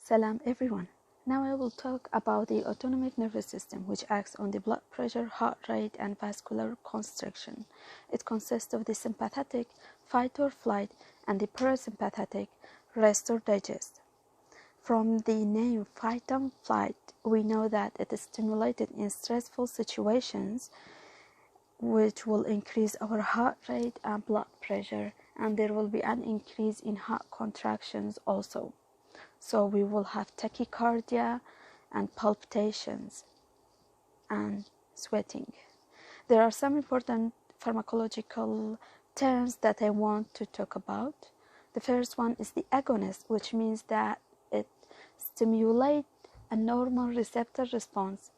Salam everyone. Now I will talk about the autonomic nervous system, which acts on the blood pressure, heart rate, and vascular constriction. It consists of the sympathetic, fight or flight, and the parasympathetic, rest or digest. From the name fight and flight, we know that it is stimulated in stressful situations, which will increase our heart rate and blood pressure, and there will be an increase in heart contractions also. So we will have tachycardia and palpitations and sweating. There are some important pharmacological terms that I want to talk about. The first one is the agonist, which means that it stimulates a normal receptor response.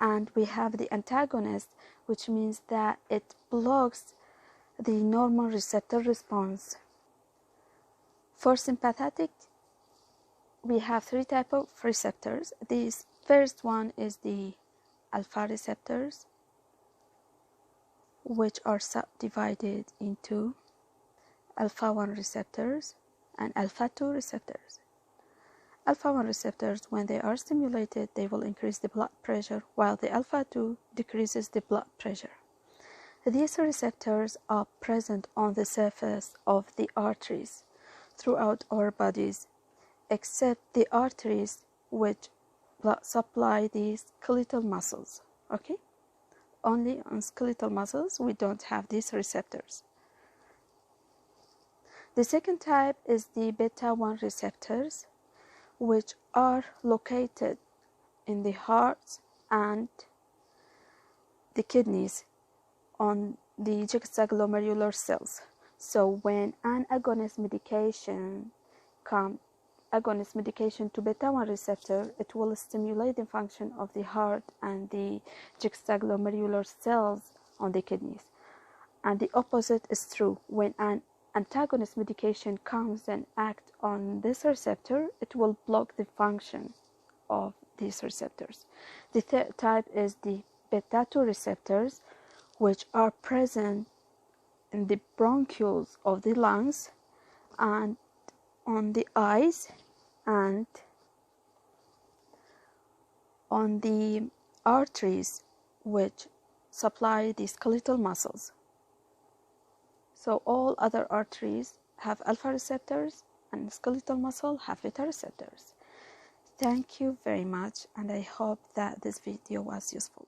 And we have the antagonist, which means that it blocks the normal receptor response. For sympathetic, we have three types of receptors. This first one is the alpha receptors, which are subdivided into alpha 1 receptors and alpha 2 receptors. Alpha 1 receptors, when they are stimulated, they will increase the blood pressure, while the alpha 2 decreases the blood pressure. These receptors are present on the surface of the arteries throughout our bodies, except the arteries which supply the skeletal muscles. Okay, only on skeletal muscles we don't have these receptors. The second type is the beta 1 receptors, which are located in the heart and the kidneys on the juxtaglomerular cells. So when an agonist medication to beta 1 receptor, it will stimulate the function of the heart and the juxtaglomerular cells on the kidneys. And the opposite is true. When an antagonist medication comes and acts on this receptor, it will block the function of these receptors. The third type is the beta 2 receptors, which are present in the bronchioles of the lungs and on the eyes and on the arteries which supply the skeletal muscles. So all other arteries have alpha receptors and skeletal muscle have beta receptors. Thank you very much, and I hope that this video was useful.